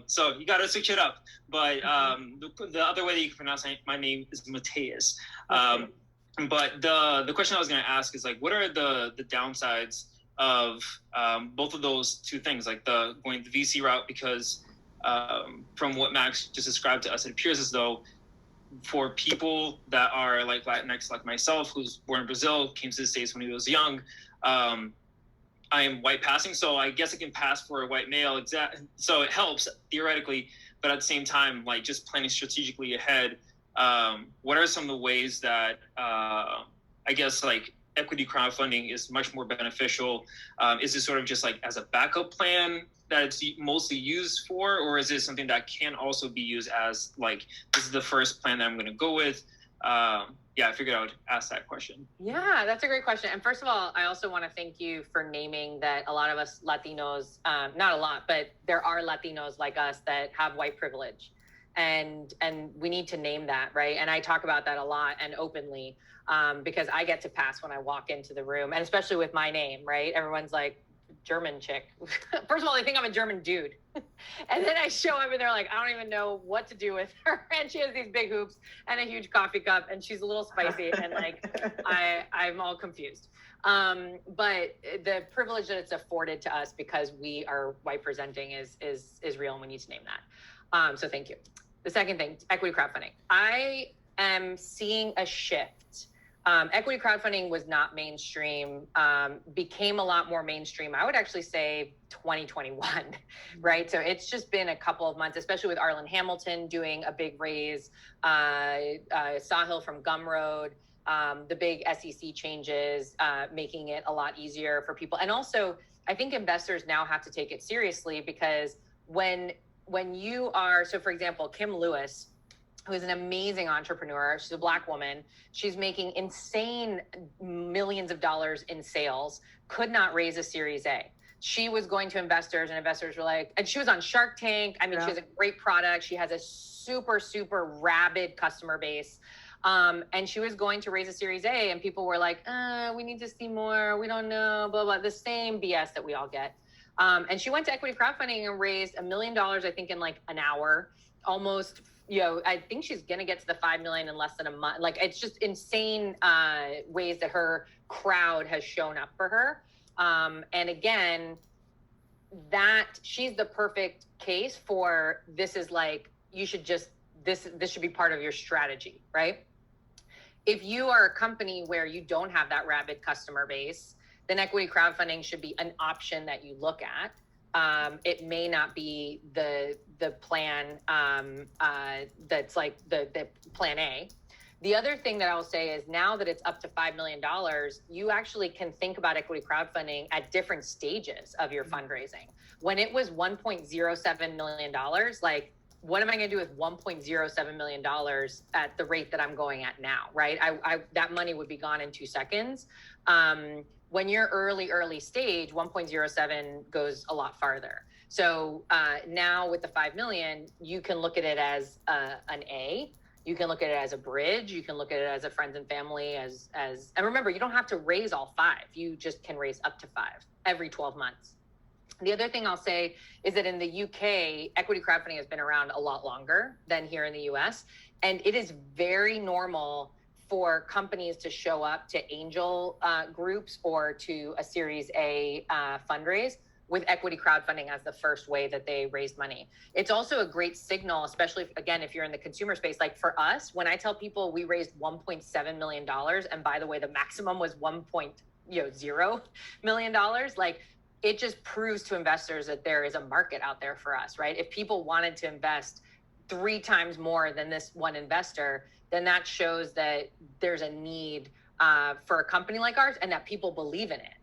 So you got to switch it up. But the other way that you can pronounce my name is Mateus. But the question I was going to ask is, like, what are the downsides of both of those two things, like going the VC route? Because from what Max just described to us, it appears as though for people that are like Latinx, like myself, who's born in Brazil, came to the States when he was young, I am white passing, so I guess I can pass for a white male. So it helps theoretically, but at the same time, like, just planning strategically ahead, what are some of the ways that I guess like equity crowdfunding is much more beneficial? Is it sort of just like as a backup plan that it's mostly used for, or is it something that can also be used as like, this is the first plan that I'm going to go with? Yeah, I figured I would ask that question. Yeah, that's a great question. And first of all, I also want to thank you for naming that a lot of us Latinos, not a lot, but there are Latinos like us that have white privilege. And we need to name that, right? And I talk about that a lot and openly, because I get to pass when I walk into the room, and especially with my name, right? Everyone's like, German chick. First of all, they think I'm a German dude. And then I show up and they're like, I don't even know what to do with her. And she has these big hoops and a huge coffee cup, and she's a little spicy, and like I'm all confused. But the privilege that it's afforded to us because we are white presenting is real, and we need to name that. So thank you. The second thing, equity crowdfunding. I am seeing a shift. Equity crowdfunding was not mainstream, became a lot more mainstream, I would actually say 2021, right? So it's just been a couple of months, especially with Arlen Hamilton doing a big raise, Sahil from Gumroad, the big SEC changes, making it a lot easier for people. And also, I think investors now have to take it seriously, because when you are, so for example, Kim Lewis, who is an amazing entrepreneur. She's a Black woman. She's making insane millions of dollars in sales, could not raise a Series A. She was going to investors, and investors were like, and she was on Shark Tank. I mean, yeah. She has a great product. She has a super, super rabid customer base. And she was going to raise a Series A, and people were like, we need to see more. We don't know, blah, blah, the same BS that we all get. And she went to equity crowdfunding and raised $1 million, I think, in like an hour, almost. I think she's going to get to the 5 million in less than a month. Like, it's just insane ways that her crowd has shown up for her. And again, that she's the perfect case for, this is like, you should just, this should be part of your strategy, right? If you are a company where you don't have that rabid customer base, then equity crowdfunding should be an option that you look at. It may not be the plan that's like the plan A. The other thing that I'll say is now that it's up to $5 million, you actually can think about equity crowdfunding at different stages of your fundraising. When it was $1.07 million, like, what am I going to do with $1.07 million at the rate that I'm going at now, right? That money would be gone in 2 seconds. When you're early stage, 1.07 goes a lot farther. So now with the 5 million, you can look at it as an A. You can look at it as a bridge. You can look at it as a friends and family, and remember, you don't have to raise all 5. You just can raise up to 5 every 12 months. The other thing I'll say is that in the UK, equity crowdfunding has been around a lot longer than here in the US. And it is very normal for companies to show up to angel groups or to a Series A fundraise with equity crowdfunding as the first way that they raised money. It's also a great signal, especially if you're in the consumer space. Like for us, when I tell people we raised $1.7 million, and by the way, the maximum was $1.0 million, like, it just proves to investors that there is a market out there for us, right? If people wanted to invest 3 times more than this one investor, then that shows that there's a need for a company like ours and that people believe in it.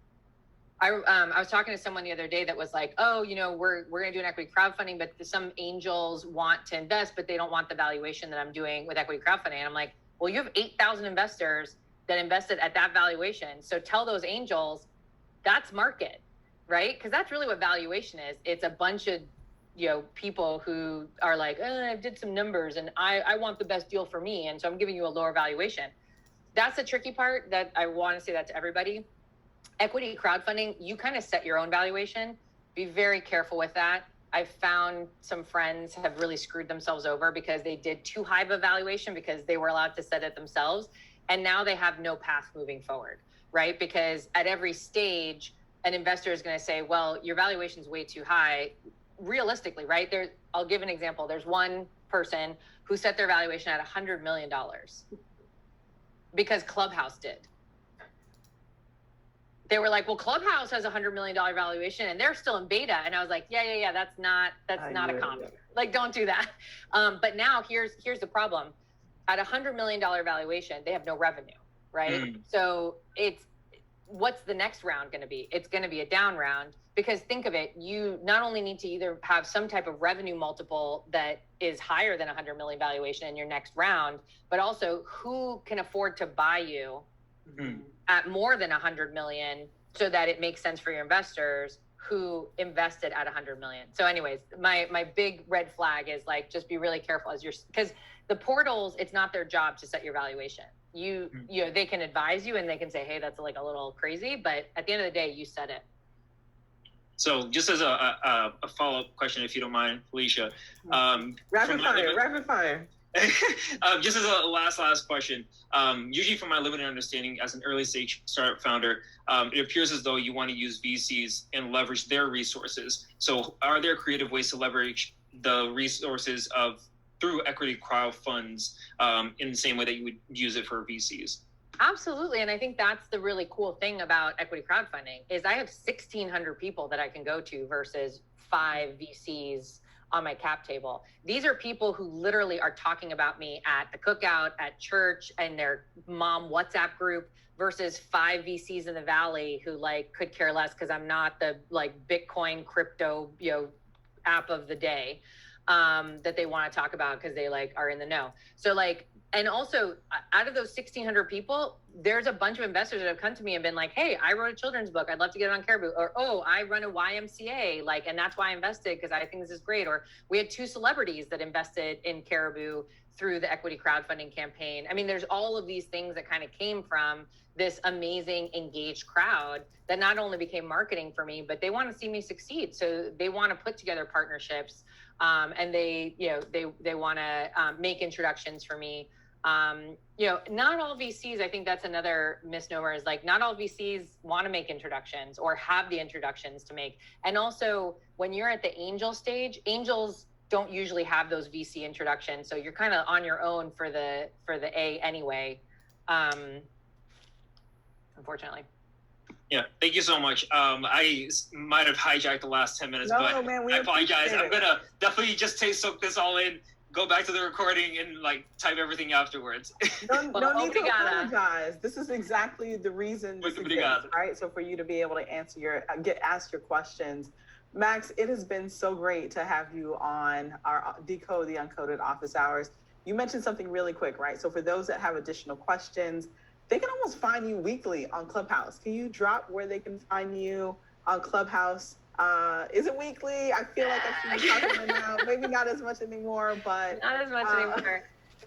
I was talking to someone the other day that was like, oh, we're going to do an equity crowdfunding, but some angels want to invest, but they don't want the valuation that I'm doing with equity crowdfunding. And I'm like, well, you have 8,000 investors that invested at that valuation. So tell those angels that's market, right? Because that's really what valuation is. It's a bunch of people who are like, I did some numbers and I want the best deal for me. And so I'm giving you a lower valuation. That's the tricky part that I want to say that to everybody. Equity crowdfunding, you kind of set your own valuation. Be very careful with that. I've found some friends have really screwed themselves over because they did too high of a valuation because they were allowed to set it themselves. And now they have no path moving forward, right? Because at every stage, an investor is going to say, well, your valuation is way too high. Realistically, right? I'll give an example. There's one person who set their valuation at $100 million because Clubhouse did. They were like, well, Clubhouse has a $100 million valuation and they're still in beta. And I was like, yeah, that's not a comp. Like, don't do that. But now here's the problem. At $100 million valuation, they have no revenue, right? So what's the next round going to be? It's going to be a down round, because think of it, you not only need to either have some type of revenue multiple that is higher than 100 million valuation in your next round, but also who can afford to buy you at more than 100 million so that it makes sense for your investors who invested at 100 million. So anyways, my big red flag is like, just be really careful because the portals, it's not their job to set your valuation. You know, they can advise you and they can say, hey, that's like a little crazy, but at the end of the day, you set it. So just as a follow-up question, if you don't mind, Felicia. Rapid fire. Just as a last question, usually from my limited understanding as an early stage startup founder, it appears as though you want to use VCs and leverage their resources. So are there creative ways to leverage the resources through equity crowd funds in the same way that you would use it for VCs? Absolutely. And I think that's the really cool thing about equity crowdfunding is I have 1,600 people that I can go to versus 5 VCs on my cap table. These are people who literally are talking about me at the cookout, at church, and their mom WhatsApp group versus 5 VCs in the Valley who like could care less because I'm not the like Bitcoin crypto, app of the day that they want to talk about because they like are in the know. So like, and also out of those 1,600 people, there's a bunch of investors that have come to me and been like, hey, I wrote a children's book. I'd love to get it on Caribu. Or, oh, I run a YMCA. Like, and that's why I invested because I think this is great. Or we had 2 celebrities that invested in Caribu through the equity crowdfunding campaign. I mean, there's all of these things that kind of came from this amazing engaged crowd that not only became marketing for me, but they want to see me succeed. So they want to put together partnerships and they want to make introductions for me. Not all VCs, I think that's another misnomer, is like not all VCs want to make introductions or have the introductions to make. And also when you're at the angel stage, angels don't usually have those VC introductions. So you're kind of on your own for the A anyway, unfortunately. Yeah, thank you so much. I might have hijacked the last 10 minutes, but man, I apologize. I'm going to definitely just soak this all in. go back to the recording and like type everything afterwards. No, Well, no need to obrigada. apologize. This is exactly the reason this Muito exists, obrigado. right? So for you to be able to answer get asked your questions. Max, it has been so great to have you on our Decode the Uncoded office hours. You mentioned something really quick, right? So for those that have additional questions, they can almost find you weekly on Clubhouse. Can you drop where they can find you on Clubhouse? Is it weekly? I feel like I've seen you talking now. Maybe not as much anymore, but Not as much anymore.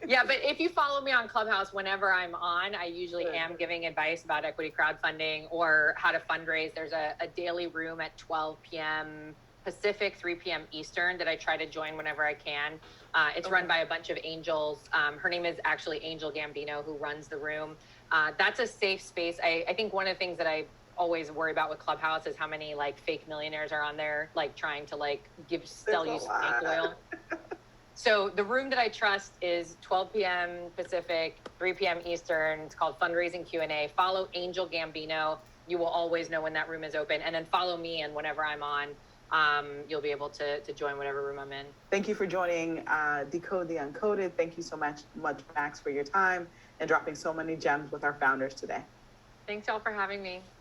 Yeah, but if you follow me on Clubhouse, whenever I'm on, I usually am giving advice about equity crowdfunding or how to fundraise. There's a daily room at 12 p.m. Pacific, 3 p.m. Eastern that I try to join whenever I can. It's run by a bunch of angels. Her name is actually Angel Gambino, who runs the room. That's a safe space. I think one of the things that I always worry about with Clubhouse is how many like fake millionaires are on there, like trying to like sell you snake oil. So the room that I trust is 12 p.m. Pacific, 3 p.m. Eastern. It's called Fundraising Q&A. Follow Angel Gambino. You will always know when that room is open. And then follow me, and whenever I'm on, you'll be able to join whatever room I'm in. Thank you for joining Decode the Uncoded. Thank you so much, Max, for your time and dropping so many gems with our founders today. Thanks, y'all, for having me.